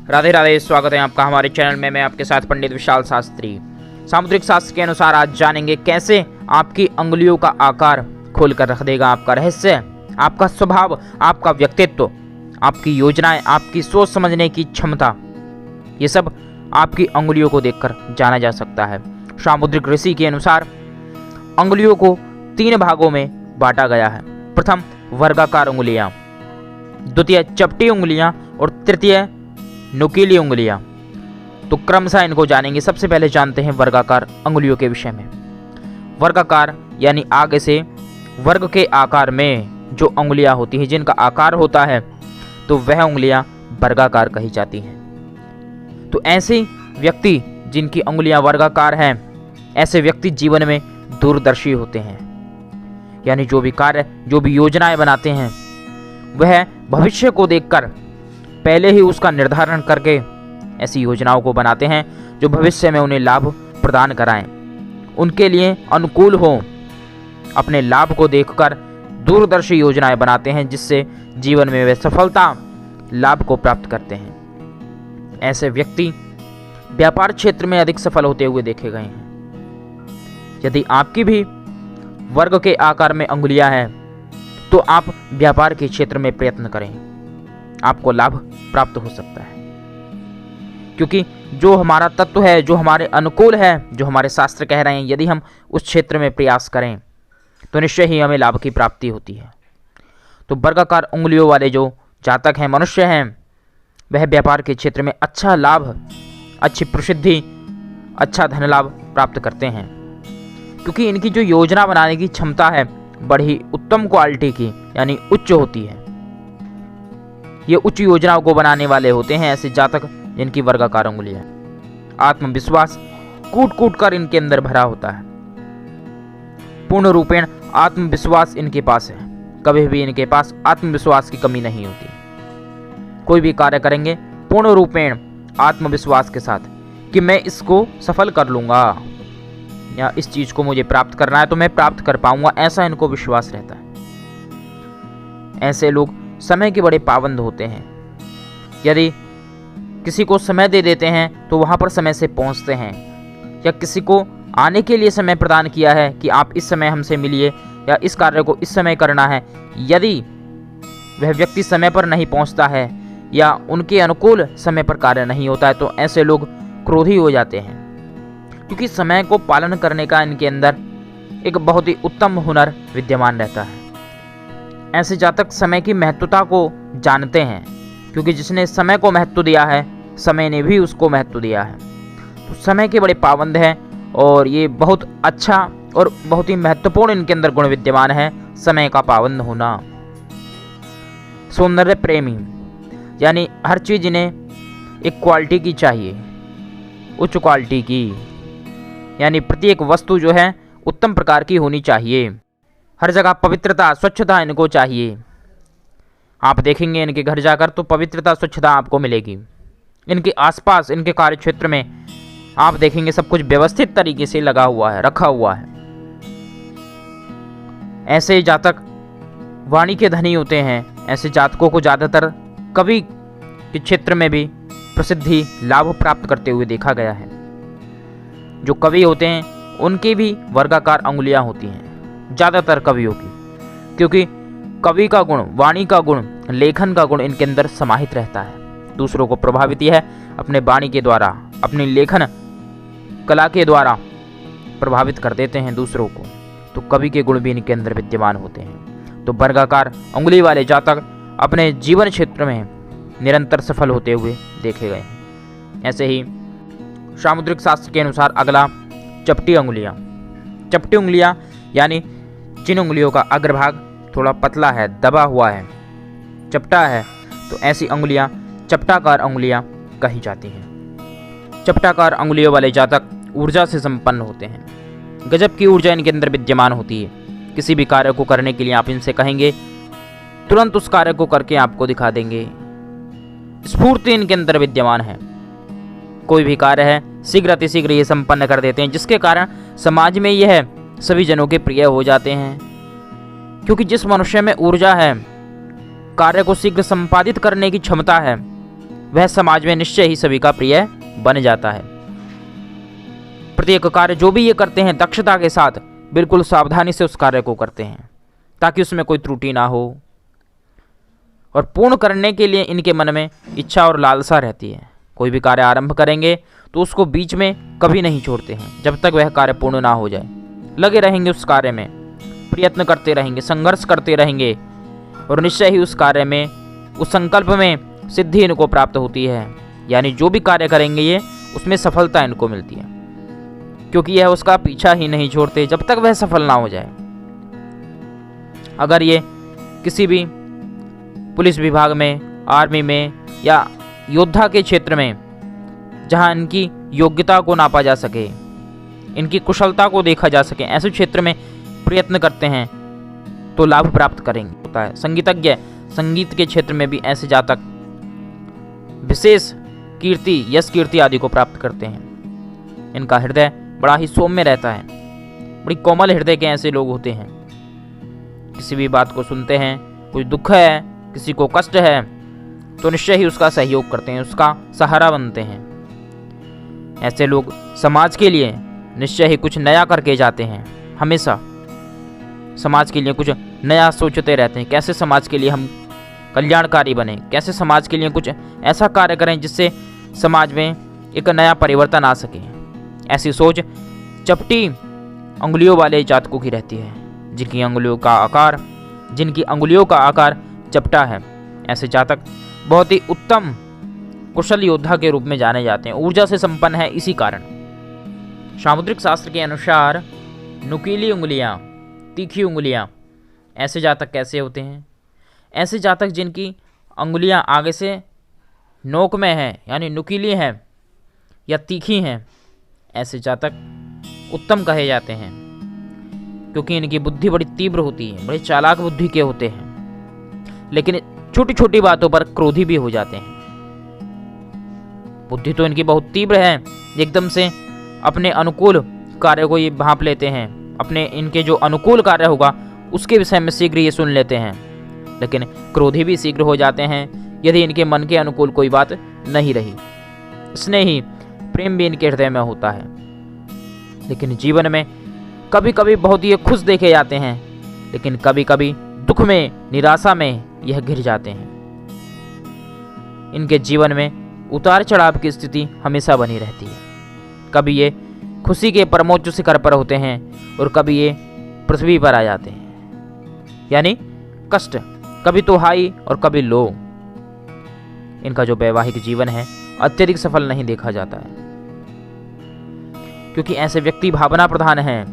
राधे राधे, स्वागत है आपका हमारे चैनल में। मैं आपके साथ पंडित विशाल शास्त्री। सामुद्रिक शास्त्र के अनुसार आज जानेंगे कैसे आपकी अंगुलियों का आकार खोल कर रख देगा आपका रहस्य, आपका स्वभाव, आपका व्यक्तित्व, आपकी योजनाएं, आपकी सोच समझने की क्षमता। ये सब आपकी अंगुलियों को देखकर जाना जा सकता है। सामुद्रिक ऋषि के अनुसार अंगुलियों को 3 भागों में बांटा गया है। प्रथम वर्गाकार उंगलियां, द्वितीय चपटी उंगलियां और तृतीय नुकीली उंगलियां। तो क्रमशः इनको जानेंगे। सबसे पहले जानते हैं वर्गाकार अंगुलियों के विषय में। वर्गाकार यानी आगे से वर्ग के आकार में जो अंगुलियां होती हैं, जिनका आकार होता है, तो वह उंगलियां वर्गाकार कही जाती हैं। तो ऐसे व्यक्ति जिनकी अंगुलियां वर्गाकार हैं, ऐसे व्यक्ति जीवन में दूरदर्शी होते हैं। यानी जो भी कार्य, जो भी योजनाएं बनाते हैं, वह भविष्य को देखकर पहले ही उसका निर्धारण करके ऐसी योजनाओं को बनाते हैं जो भविष्य में उन्हें लाभ प्रदान कराएं, उनके लिए अनुकूल हो। अपने लाभ को देखकर दूरदर्शी योजनाएं बनाते हैं, जिससे जीवन में वे सफलता, लाभ को प्राप्त करते हैं। ऐसे व्यक्ति व्यापार क्षेत्र में अधिक सफल होते हुए देखे गए हैं। यदि आपकी भी वर्ग के आकार में अंगुलियां हैं, तो आप व्यापार के क्षेत्र में प्रयत्न करें, आपको लाभ प्राप्त हो सकता है। क्योंकि जो हमारा तत्व है, जो हमारे अनुकूल है, जो हमारे शास्त्र कह रहे हैं, यदि हम उस क्षेत्र में प्रयास करें तो निश्चय ही हमें लाभ की प्राप्ति होती है। तो वर्गाकार उंगलियों वाले जो जातक हैं, मनुष्य हैं, वह व्यापार के क्षेत्र में अच्छा लाभ, अच्छी प्रसिद्धि, अच्छा धन लाभ प्राप्त करते हैं। क्योंकि इनकी जो योजना बनाने की क्षमता है, बड़ी उत्तम क्वालिटी की, यानी उच्च होती है। ये उच्च योजनाओं को बनाने वाले होते हैं ऐसे जातक जिनकी वर्गाकार उंगलियां। आत्मविश्वास कूट कूट कर इनके अंदर भरा होता है। पूर्ण रूपेण आत्मविश्वास इनके पास है। कभी भी इनके पास आत्मविश्वास की कमी नहीं होती। कोई भी कार्य करेंगे पूर्ण रूपेण आत्मविश्वास के साथ कि मैं इसको सफल कर लूंगा, या इस चीज को मुझे प्राप्त करना है तो मैं प्राप्त कर पाऊंगा, ऐसा इनको विश्वास रहता है। ऐसे लोग समय के बड़े पाबंद होते हैं। यदि किसी को समय दे देते हैं तो वहां पर समय से पहुंचते हैं, या किसी को आने के लिए समय प्रदान किया है कि आप इस समय हमसे मिलिए या इस कार्य को इस समय करना है, यदि वह व्यक्ति समय पर नहीं पहुंचता है या उनके अनुकूल समय पर कार्य नहीं होता है, तो ऐसे लोग क्रोधी हो जाते हैं। क्योंकि समय को पालन करने का इनके अंदर एक बहुत ही उत्तम हुनर विद्यमान रहता है। ऐसे जातक समय की महत्वता को जानते हैं, क्योंकि जिसने समय को महत्व दिया है, समय ने भी उसको महत्व दिया है। तो समय के बड़े पाबंद हैं, और ये बहुत अच्छा और बहुत ही महत्वपूर्ण इनके अंदर गुण विद्यमान है, समय का पाबंद होना। सौंदर्य प्रेमी, यानी हर चीज इन्हें एक क्वालिटी की चाहिए, उच्च क्वालिटी की, यानी प्रत्येक वस्तु जो है उत्तम प्रकार की होनी चाहिए। हर जगह पवित्रता, स्वच्छता इनको चाहिए। आप देखेंगे इनके घर जाकर तो पवित्रता, स्वच्छता आपको मिलेगी। इनके आसपास, इनके कार्य क्षेत्र में आप देखेंगे सब कुछ व्यवस्थित तरीके से लगा हुआ है, रखा हुआ है। ऐसे जातक वाणी के धनी होते हैं। ऐसे जातकों को ज्यादातर कवि के क्षेत्र में भी प्रसिद्धि, लाभ प्राप्त करते हुए देखा गया है। जो कवि होते हैं उनकी भी वर्गाकार अंगुलियां होती हैं, ज्यादातर कवियों की, क्योंकि कवि का गुण, वाणी का गुण, लेखन का गुण इनके अंदर समाहित रहता है। दूसरों को प्रभावित यह अपने वाणी के द्वारा, अपनी लेखन कला के द्वारा प्रभावित कर देते हैं दूसरों को। तो कवि के गुण भी इनके अंदर विद्यमान होते हैं। तो वर्गाकार अंगुली वाले जातक अपने जीवन क्षेत्र में निरंतर सफल होते हुए देखे गए हैं। ऐसे ही सामुद्रिक शास्त्र के अनुसार अगला चपटी उंगलियां। चपटी उंगलियां यानी जिन उंगलियों का अग्रभाग थोड़ा पतला है, दबा हुआ है, चपटा है, तो ऐसी अंगुलियां चपटाकार अंगुलियां कही जाती हैं। चपटाकार अंगुलियों वाले जातक ऊर्जा से संपन्न होते हैं। गजब की ऊर्जा इनके अंदर विद्यमान होती है। किसी भी कार्य को करने के लिए आप इनसे कहेंगे, तुरंत उस कार्य को करके आपको दिखा देंगे। स्फूर्ति इनके अंदर विद्यमान है। कोई भी कार्य है शीघ्र अतिशीघ्र ये संपन्न कर देते हैं, जिसके कारण समाज में यह सभी जनों के प्रिय हो जाते हैं। क्योंकि जिस मनुष्य में ऊर्जा है, कार्य को शीघ्र संपादित करने की क्षमता है, वह समाज में निश्चय ही सभी का प्रिय बन जाता है। प्रत्येक कार्य जो भी ये करते हैं दक्षता के साथ बिल्कुल सावधानी से उस कार्य को करते हैं ताकि उसमें कोई त्रुटि ना हो, और पूर्ण करने के लिए इनके मन में इच्छा और लालसा रहती है। कोई भी कार्य आरंभ करेंगे तो उसको बीच में कभी नहीं छोड़ते हैं जब तक वह कार्य पूर्ण ना हो जाए। लगे रहेंगे उस कार्य में, प्रयत्न करते रहेंगे, संघर्ष करते रहेंगे, और निश्चय ही उस कार्य में, उस संकल्प में सिद्धि इनको प्राप्त होती है। यानी जो भी कार्य करेंगे ये, उसमें सफलता इनको मिलती है, क्योंकि यह उसका पीछा ही नहीं छोड़ते जब तक वह सफल ना हो जाए। अगर ये किसी भी पुलिस विभाग में, आर्मी में या योद्धा के क्षेत्र में, जहां इनकी योग्यता को नापा जा सके, इनकी कुशलता को देखा जा सके, ऐसे क्षेत्र में प्रयत्न करते हैं तो लाभ प्राप्त करेंगे होता है। संगीतज्ञ संगीत के क्षेत्र में भी ऐसे जातक विशेष कीर्ति, यश कीर्ति आदि को प्राप्त करते हैं। इनका हृदय बड़ा ही सौम्य रहता है, बड़ी कोमल हृदय के ऐसे लोग होते हैं। किसी भी बात को सुनते हैं, कोई दुख है, किसी को कष्ट है, तो निश्चय ही उसका सहयोग करते हैं, उसका सहारा बनते हैं। ऐसे लोग समाज के लिए निश्चय ही कुछ नया करके जाते हैं। हमेशा समाज के लिए कुछ नया सोचते रहते हैं, कैसे समाज के लिए हम कल्याणकारी बने, कैसे समाज के लिए कुछ ऐसा कार्य करें जिससे समाज में एक नया परिवर्तन आ सके। ऐसी सोच चपटी अंगुलियों वाले जातकों की रहती है, जिनकी अंगुलियों का आकार चपटा है। ऐसे जातक बहुत ही उत्तम कुशल योद्धा के रूप में जाने जाते हैं, ऊर्जा से संपन्न है। इसी कारण सामुद्रिक शास्त्र के अनुसार नुकीली उंगलियां, तीखी उंगलियां, ऐसे जातक कैसे होते हैं? ऐसे जातक जिनकी अंगुलियां आगे से नोक में हैं, यानी नुकीली हैं या तीखी हैं, ऐसे जातक उत्तम कहे जाते हैं, क्योंकि इनकी बुद्धि बड़ी तीव्र होती है, बड़े चालाक बुद्धि के होते हैं, लेकिन छोटी छोटी बातों पर क्रोधी भी हो जाते हैं। बुद्धि तो इनकी बहुत तीव्र है, एकदम से अपने अनुकूल कार्य को ये भांप लेते हैं, अपने इनके जो अनुकूल कार्य होगा उसके विषय में शीघ्र ये सुन लेते हैं, लेकिन क्रोधी भी शीघ्र हो जाते हैं यदि इनके मन के अनुकूल कोई बात नहीं रही। स्नेही प्रेम भी इनके हृदय में होता है, लेकिन जीवन में कभी कभी बहुत ही खुश देखे जाते हैं, लेकिन कभी कभी दुख में, निराशा में यह घिर जाते हैं। इनके जीवन में उतार चढ़ाव की स्थिति हमेशा बनी रहती है। कभी ये खुशी के परमोच्च शिखर पर होते हैं और कभी ये पृथ्वी पर आ जाते हैं, यानी कष्ट, कभी तो हाई और कभी लो। इनका जो वैवाहिक जीवन है अत्यधिक सफल नहीं देखा जाता है, क्योंकि ऐसे व्यक्ति भावना प्रधान हैं।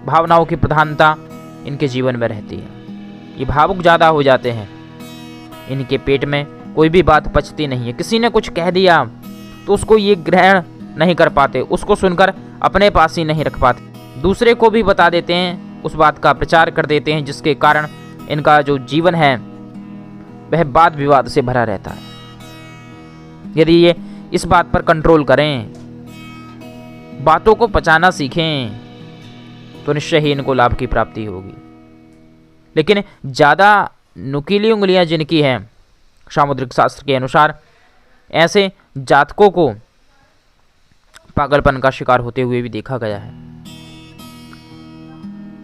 भावनाओं की प्रधानता इनके जीवन में रहती है, ये भावुक ज़्यादा हो जाते हैं। इनके पेट में कोई भी बात पचती नहीं है। किसी ने कुछ कह दिया तो उसको ये ग्रहण नहीं कर पाते, उसको सुनकर अपने पास ही नहीं रख पाते, दूसरे को भी बता देते हैं, उस बात का प्रचार कर देते हैं, जिसके कारण इनका जो जीवन है वह वाद विवाद से भरा रहता है। यदि ये इस बात पर कंट्रोल करें, बातों को पचाना सीखें, तो निश्चय ही इनको लाभ की प्राप्ति होगी। लेकिन ज़्यादा नुकीली उंगलियां जिनकी हैं, सामुद्रिक शास्त्र के अनुसार ऐसे जातकों को पागलपन का शिकार होते हुए भी देखा गया है,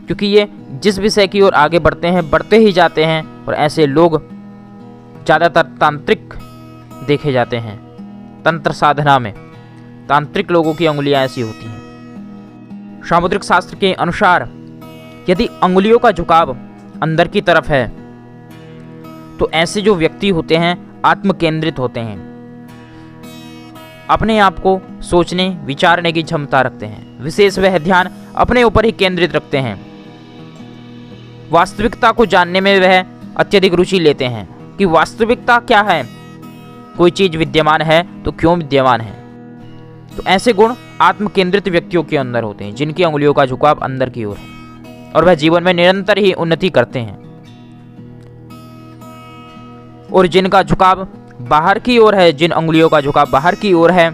क्योंकि ये जिस विषय की ओर आगे बढ़ते हैं, बढ़ते ही जाते हैं, और ऐसे लोग ज़्यादातर तांत्रिक देखे जाते हैं। तंत्र साधना में तांत्रिक लोगों की अंगुलियां ऐसी होती हैं। सामुद्रिक शास्त्र के अनुसार यदि अंगुलियों का झुकाव अंदर की तरफ है तो ऐसे जो व्यक्ति होते हैं आत्म केंद्रित होते हैं, अपने आप को सोचने विचारने की क्षमता रखते हैं, विशेष वह ध्यान अपने ऊपर ही केंद्रित रखते हैं। वास्तविकता को जानने में वह अत्यधिक रुचि लेते हैं कि वास्तविकता क्या है, कोई चीज विद्यमान है तो क्यों विद्यमान है। तो ऐसे गुण आत्म केंद्रित व्यक्तियों के अंदर होते हैं, जिनकी अंगुलियों का झुकाव अंदर की ओर है और वह जीवन में निरंतर ही उन्नति करते हैं। और जिनका झुकाव बाहर की ओर है, जिन अंगुलियों का झुकाव बाहर की ओर है,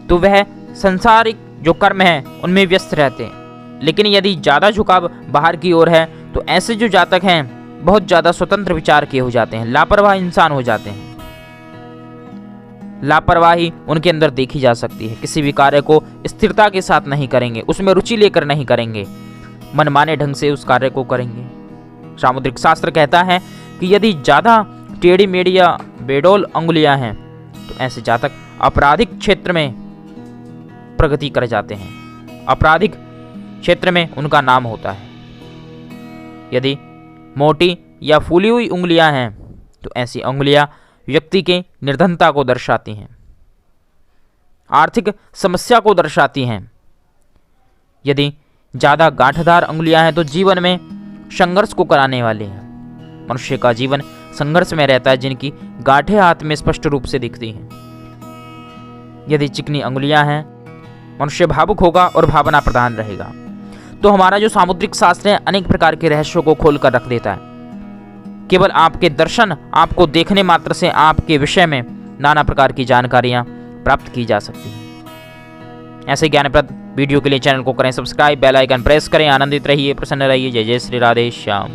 तो वह संसारिक जो कर्म है उनमें व्यस्त रहते हैं। लेकिन यदि ज़्यादा झुकाव बाहर की ओर है तो ऐसे जो जातक हैं बहुत ज़्यादा स्वतंत्र विचार के हो जाते हैं, लापरवाह इंसान हो जाते हैं। लापरवाही उनके अंदर देखी जा सकती है। किसी भी कार्य को स्थिरता के साथ नहीं करेंगे, उसमें रुचि लेकर नहीं करेंगे, मनमाने ढंग से उस कार्य को करेंगे। सामुद्रिक शास्त्र कहता है कि यदि ज़्यादा टेढ़ी मेढ़ी या बेडौल अंगुलियां हैं तो ऐसे जातक आपराधिक क्षेत्र में प्रगति कर जाते हैं, आपराधिक क्षेत्र में उनका नाम होता है। यदि मोटी या फूली हुई उंगलियां हैं तो ऐसी उंगलियां व्यक्ति के निर्धनता को दर्शाती हैं, आर्थिक समस्या को दर्शाती हैं। यदि ज़्यादा गांठदार उंगलियां हैं तो जीवन में संघर्ष को कराने वाली हैं। मनुष्य का जीवन संघर्ष में रहता है जिनकी गांठें हाथ में स्पष्ट रूप से दिखती हैं। यदि चिकनी उंगलियां हैं, मनुष्य भावुक होगा और भावना प्रधान रहेगा। तो हमारा जो सामुद्रिक शास्त्र है अनेक प्रकार के रहस्यों को खोल कर रख देता है। केवल आपके दर्शन, आपको देखने मात्र से आपके विषय में नाना प्रकार की जानकारियां प्राप्त की जा सकती हैं। ऐसे ज्ञानप्रद वीडियो के लिए चैनल को करें सब्सक्राइब, बेल आइकन प्रेस करें। आनंदित रहिए, प्रसन्न रहिए। जय जय श्री राधे श्याम।